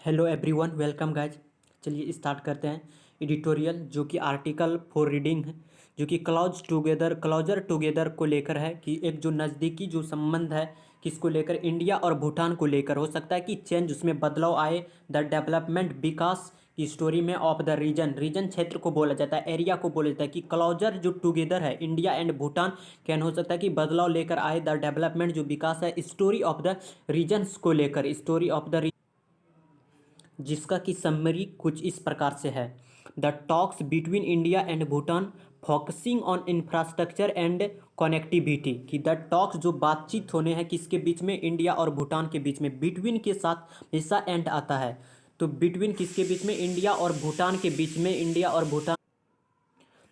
Hello everyone, welcome guys. चलिए start करते हैं। एडिटोरियल जो कि आर्टिकल फॉर रीडिंग है, जो कि क्लोजर टुगेदर को लेकर है कि एक जो नज़दीकी जो संबंध है किसको लेकर, इंडिया और भूटान को लेकर। हो सकता है कि चेंज उसमें बदलाव आए। द डेवलपमेंट विकास की स्टोरी में ऑफ द रीजन क्षेत्र को बोला जाता है, एरिया को बोला जाता है कि क्लोजर जो टुगेदर है इंडिया एंड भूटान कैन हो सकता है कि बदलाव लेकर आए। द डेवलपमेंट जो विकास है, स्टोरी ऑफ द रीजन्स को लेकर, स्टोरी ऑफ द, जिसका कि समरी कुछ इस प्रकार से है। The talks between India and Bhutan focusing on infrastructure and connectivity. कि द टॉक्स जो बातचीत होने हैं किसके बीच में, इंडिया और भूटान के बीच में। बिटवीन के साथ हमेशा एंड आता है, तो बिटवीन किसके बीच में, इंडिया और भूटान के बीच में। इंडिया और भूटान,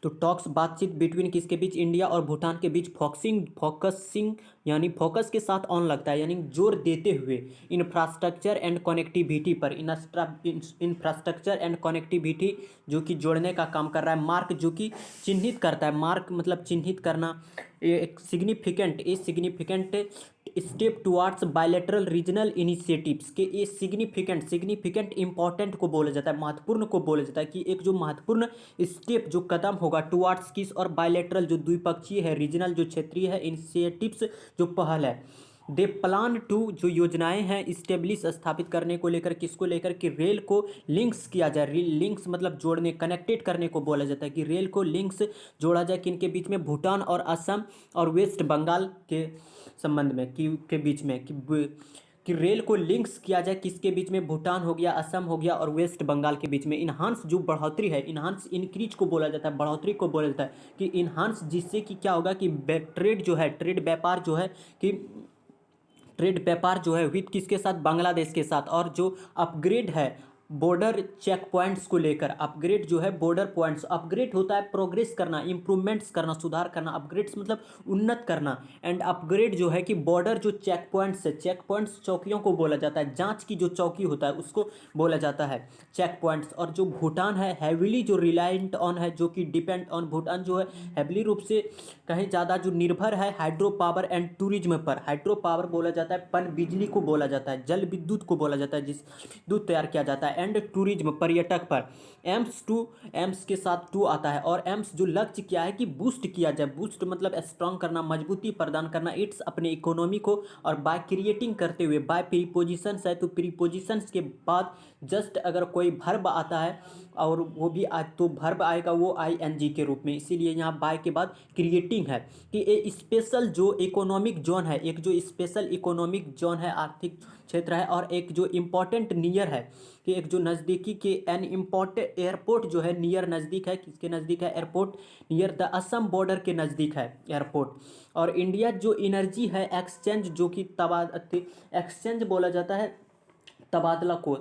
तो टॉक्स बातचीत बिटवीन किसके बीच, इंडिया और भूटान के बीच। फोकसिंग यानी फोकस के साथ ऑन लगता है, यानी जोर देते हुए इंफ्रास्ट्रक्चर एंड कनेक्टिविटी पर। इंफ्रास्ट्रक्चर एंड कनेक्टिविटी जो कि जोड़ने का काम कर रहा है। मार्क जो कि चिन्हित करता है, मार्क मतलब चिन्हित करना। एक significant step towards bilateral regional initiatives के, ये सिग्निफिकेंट इंपॉर्टेंट को बोला जाता है, महत्वपूर्ण को बोला जाता है कि एक जो महत्वपूर्ण स्टेप जो कदम होगा टुवार्ड्स किस, और बायलैटरल जो द्विपक्षीय है, रीजनल जो क्षेत्रीय है, इनिशिएटिव्स जो पहल है। दे प्लान टू जो योजनाएं हैं इस्टेब्लिश स्थापित करने को लेकर, किसको लेकर कि रेल को लिंक्स किया जाए। लिंक्स मतलब जोड़ने, कनेक्टेड करने को बोला जाता है कि रेल को लिंक्स जोड़ा जाए किनके बीच में, भूटान और असम और वेस्ट बंगाल के संबंध में, के बीच में कि रेल को लिंक्स किया जाए किसके बीच में, भूटान हो गया, असम हो गया और वेस्ट बंगाल के बीच में। इन्हांस जो बढ़ोतरी है, इन्हांस इंक्रीज को बोला जाता है, बढ़ोतरी को बोला जाता है कि इन्हांस, जिससे कि क्या होगा कि ट्रेड जो है, ट्रेड व्यापार जो है कि ट्रेड व्यापार जो है विथ किसके साथ, बांग्लादेश के साथ। और जो अपग्रेड है बॉर्डर चेक पॉइंट्स को लेकर, अपग्रेड जो है बॉर्डर पॉइंट्स, अपग्रेड होता है प्रोग्रेस करना, इंप्रूवमेंट्स करना, सुधार करना। अपग्रेड्स मतलब उन्नत करना। एंड अपग्रेड जो है कि बॉर्डर जो चेक पॉइंट्स है, चेक पॉइंट्स चौकियों को बोला जाता है, जांच की जो चौकी होता है उसको बोला जाता है चेक पॉइंट्स। और जो भूटान है हैविली जो रिलायंट ऑन है, जो कि डिपेंड ऑन, भूटान जो है हैविली रूप से कहीं ज़्यादा जो निर्भर है हाइड्रो पावर एंड टूरिज्म पर। हाइड्रो पावर बोला जाता है, पन बिजली को बोला जाता है, जल विद्युत को बोला जाता है, जिस विद्युत तैयार किया जाता है। एंड टूरिज्म पर्यटक पर। एम्स के साथ टू आता है। और एम्स जो लक्ष्य क्या है कि बूस्ट किया जाए, बूस्ट मतलब स्ट्रांग करना, मजबूती प्रदान करना इट्स अपने इकोनॉमी को। और बाय क्रिएटिंग करते हुए, बाय प्रीपोजिशंस है तो प्रीपोजिशंस के बाद जस्ट अगर कोई वर्ब आता है और वो भी तो वर्ब आएगा वो आईएनजी के रूप में, इसीलिए यहाँ बाय के बाद क्रिएटिंग है कि ए स्पेशल जो इकोनॉमिक जोन है, एक जो स्पेशल इकोनॉमिक जोन है, आर्थिक क्षेत्र है। और एक जो इम्पोर्टेंट नियर है कि एक जो नज़दीकी के, एन इम्पोर्टेंट एयरपोर्ट जो है नियर, नज़दीक है, किसके नज़दीक है, airport near the Assam border के नज़दीक है एयरपोर्ट। और इंडिया जो एनर्जी है एक्सचेंज, जो कि एक्सचेंज बोला जाता है तबादला को,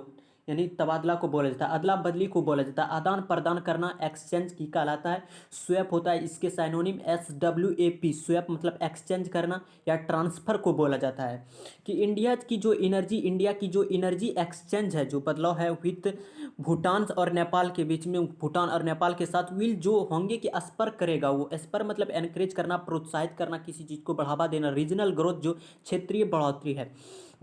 यानी तबादला को बोला जाता है, अदला बदली को बोला जाता है, आदान प्रदान करना एक्सचेंज की कहलाता है। स्वैप होता है इसके साइनोनिम SWAP, स्वैप मतलब एक्सचेंज करना या ट्रांसफ़र को बोला जाता है। कि इंडिया की जो एनर्जी एक्सचेंज है, जो बदलाव है विथ भूटान और नेपाल के बीच में, भूटान और नेपाल के साथ विल जो होंगे कि एस्पर करेगा, वो एस्पर मतलब एनकरेज करना, प्रोत्साहित करना, किसी चीज़ को बढ़ावा देना, रीजनल ग्रोथ जो क्षेत्रीय बढ़ोतरी है।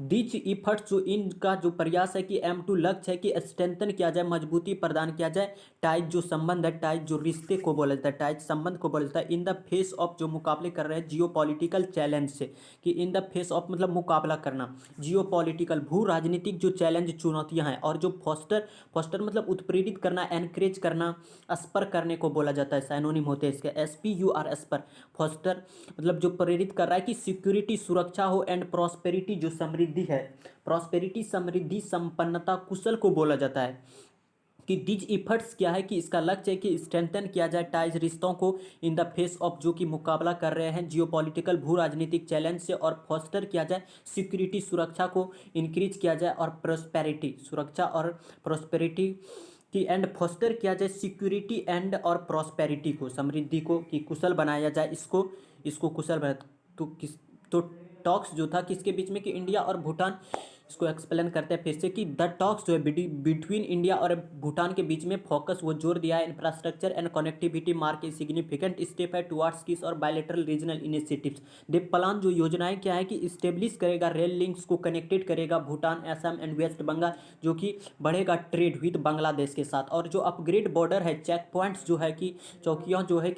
दिच इफर्ट्स जो इनका जो प्रयास है कि M2 लक्ष्य है कि स्ट्रेंथन किया जाए, मजबूती प्रदान किया जाए, टाइज जो संबंध है, टाइज जो रिश्ते को बोला जाता है, टाइज संबंध को बोला जाता है। इन द फेस ऑफ जो मुकाबले कर रहे हैं जियो पॉलिटिकल चैलेंज से, कि इन द फेस ऑफ मतलब मुकाबला करना, जियो पॉलिटिकल भू राजनीतिक जो चैलेंज चुनौतियां हैं। और जो फॉस्टर मतलब उत्प्रेरित करना, एनकरेज करना, अस्पर करने को बोला जाता है, साइनोनिम होते हैं इसके SPUR अस्पर। फॉस्टर मतलब जो प्रेरित कर रहा है कि सिक्योरिटी सुरक्षा हो, एंड प्रॉस्पेरिटी जो समृद्धि है, प्रॉस्पेरिटी समृद्धि, संपन्नता, कुशल को बोला जाता है। कि दिज इफर्ट्स क्या है कि इसका लक्ष्य है कि स्ट्रेंथन किया जाए टाइज रिश्तों को इन द फेस ऑफ जो कि मुकाबला कर रहे हैं जियोपॉलिटिकल भू राजनीतिक चैलेंज से। और फॉस्टर किया जाए सिक्योरिटी सुरक्षा को, इंक्रीज किया जाए, और प्रोस्पेरिटी सुरक्षा और प्रोस्पेरिटी की, एंड फॉस्टर किया जाए सिक्योरिटी एंड और प्रॉस्पेरिटी को, समृद्धि को, कि कुशल बनाया जाए इसको, इसको कुशल बना। तो टॉक्स जो था किसके बीच में कि इंडिया और भूटान इसको एक्सप्लेन करते हैं फिर से कि द टॉक्स जो है बिटवीन इंडिया और भूटान के बीच में फोकस वो जोर दिया है infrastructure and connectivity mark a significant step है टुवार्ड्स किस और बायलेटरल रीजनल इनिशिएटिव्स। दे प्लान जो योजनाएं क्या है कि इस्टेब्लिश करेगा रेल लिंक्स को कनेक्टेड करेगा भूटान असम एंड वेस्ट बंगाल, जो कि बढ़ेगा ट्रेड विद बांग्लादेश के साथ। और जो अपग्रेड बॉर्डर है चेक पॉइंट्स जो है कि चौकियाँ जो है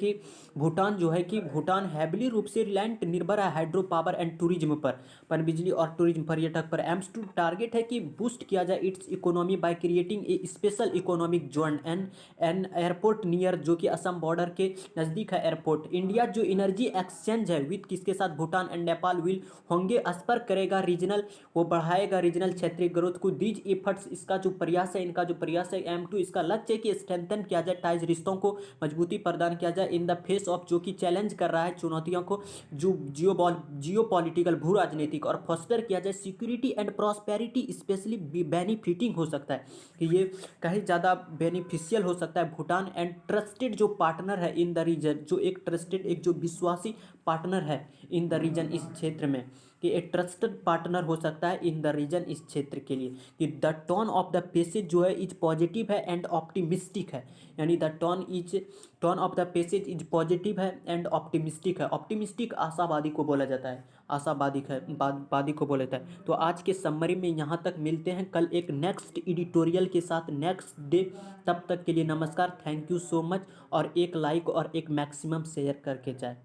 कि भूटान हैविली रूप से रिलायंट निर्भर है हाइड्रो पावर एंड टूरिज्म पर पनबिजली और टूरिज्म पर्यटक पर। एम्स टू टारगेट है कि बूस्ट किया जाए it's economy by creating a special economic zone an airport near, जो कि असम बॉर्डर के नज़दीक है एयरपोर्ट। इंडिया जो एनर्जी एक्सचेंज है विद किसके साथ भूटान एंड नेपाल विल होंगे अस्पर करेगा रीजनल, वो बढ़ाएगा रीजनल क्षेत्रीय ग्रोथ को। दीज एफर्ट्स इसका जो प्रयास है एम टू इसका लक्ष्य है कि स्ट्रेंथन किया जाए टाइज रिश्तों को मजबूती प्रदान किया जाए इन द फेस ऑफ जो कि चैलेंज कर रहा है चुनौतियों को जो जियो पॉलिटिकल भू राजनीतिक, और फोस्टर किया जाए security and prosperity specially benefiting हो सकता है कि ये कहीं ज़्यादा बेनिफिशियल हो सकता है भूटान एंड ट्रस्टेड जो पार्टनर है इन द रीजन, जो एक ट्रस्टेड एक जो विश्वासी पार्टनर है इन द रीजन इस क्षेत्र में, कि एक ट्रस्टेड पार्टनर हो सकता है इन द रीजन इस क्षेत्र के लिए। कि the tone of the passage जो है इज पॉजिटिव है एंड ऑप्टिमिस्टिक है, यानी the tone of the passage is positive है एंड ऑप्टिमिस्टिक है। ऑप्टिमिस्टिक आशावादी को बोला जाता है, आशावादी है वादी को बोला जाता है। तो आज के समरी में यहाँ तक, मिलते हैं कल एक नेक्स्ट एडिटोरियल के साथ नेक्स्ट डे। तब तक के लिए नमस्कार, थैंक यू सो मच। और एक लाइक और एक मैक्सिमम शेयर करके जाए।